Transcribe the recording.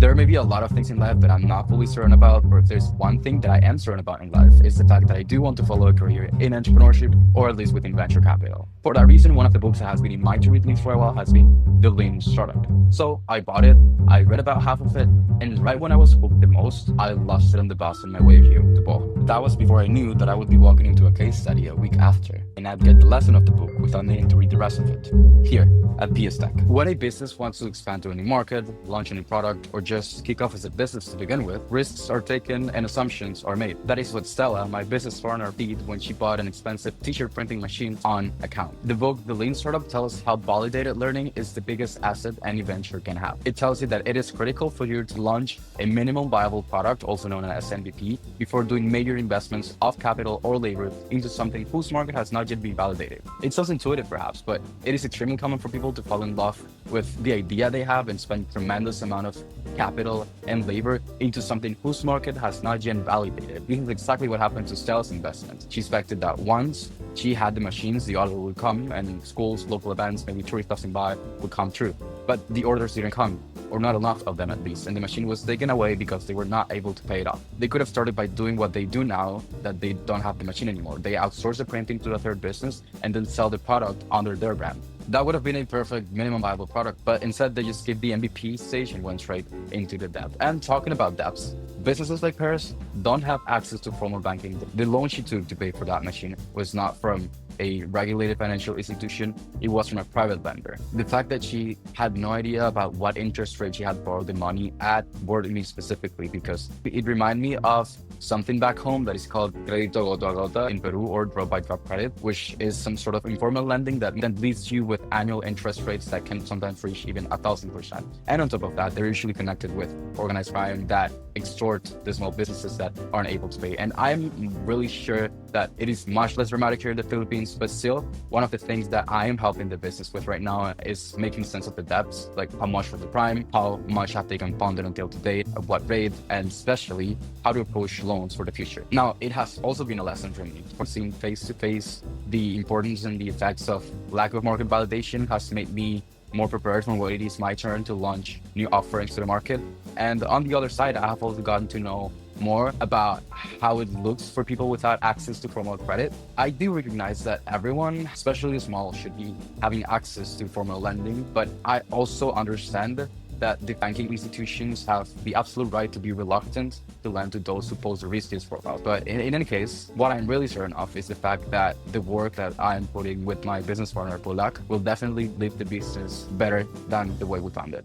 There may be a lot of things in life that I'm not fully certain about, but if there's one thing that I am certain about in life, is the fact that I do want to follow a career in entrepreneurship, or at least within venture capital. For that reason, one of the books that has been in my to-read list for a while has been The Lean Startup. So I bought it, I read about half of it, and right when I was hooked the most, I lost it on the bus on my way here to Bohol. That was before I knew that I would be walking into a case study a week after, and I'd get the lesson of the book without needing to read the rest of it. Here, at PS Tech. When a business wants to expand to a new market, launch a new product, or just kick off as a business to begin with, risks are taken and assumptions are made. That is what Stella, my business partner, did when she bought an expensive t-shirt printing machine on account. The book, The Lean Startup, tells how validated learning is the biggest asset any venture can have. It tells you that it is critical for you to launch a minimum viable product, also known as MVP, before doing major investments of capital or labor into something whose market has not yet been validated. It sounds intuitive perhaps, but it is extremely common for people to fall in love with the idea they have and spend tremendous amount of capital and labor into something whose market has not yet validated. This is exactly what happened to Stella's investment. She expected that once she had the machines, the order would come, and schools, local events, maybe tourists passing by would come through. But the orders didn't come, or not enough of them at least, and the machine was taken away because they were not able to pay it off. They could have started by doing what they do now that they don't have the machine anymore. They outsource the printing to a third business and then sell the product under their brand. That would have been a perfect minimum viable product, but instead they just skipped the MVP stage and went straight into the debt. And talking about debts, businesses like hers don't have access to formal banking. The loan she took to pay for that machine was not from a regulated financial institution, it was from a private lender. The fact that she had no idea about what interest rate she had borrowed the money at worried me specifically because it reminded me of something back home that is called crédito gota a gota in Peru, or drop by drop credit, which is some sort of informal lending that then leads you with annual interest rates that can sometimes reach even 1,000%. And on top of that, they're usually connected with organized crime that extort the small businesses that aren't able to pay. And I'm really sure that it is much less dramatic here in the Philippines, but still, one of the things that I am helping the business with right now is making sense of the debts, like how much was the prime, how much have they compounded until today, at what rate, and especially how to approach loans for the future. Now, it has also been a lesson for me. Seeing face to face the importance and the effects of lack of market validation has made me more prepared for when it is my turn to launch new offerings to the market. And on the other side, I have also gotten to know more about how it looks for people without access to formal credit. I do recognize that everyone, especially the small, should be having access to formal lending, but I also understand that the banking institutions have the absolute right to be reluctant to lend to those who pose the riskiest profile. But in any case, what I'm really certain of is the fact that the work that I'm putting with my business partner, Polak, will definitely leave the business better than the way we found it.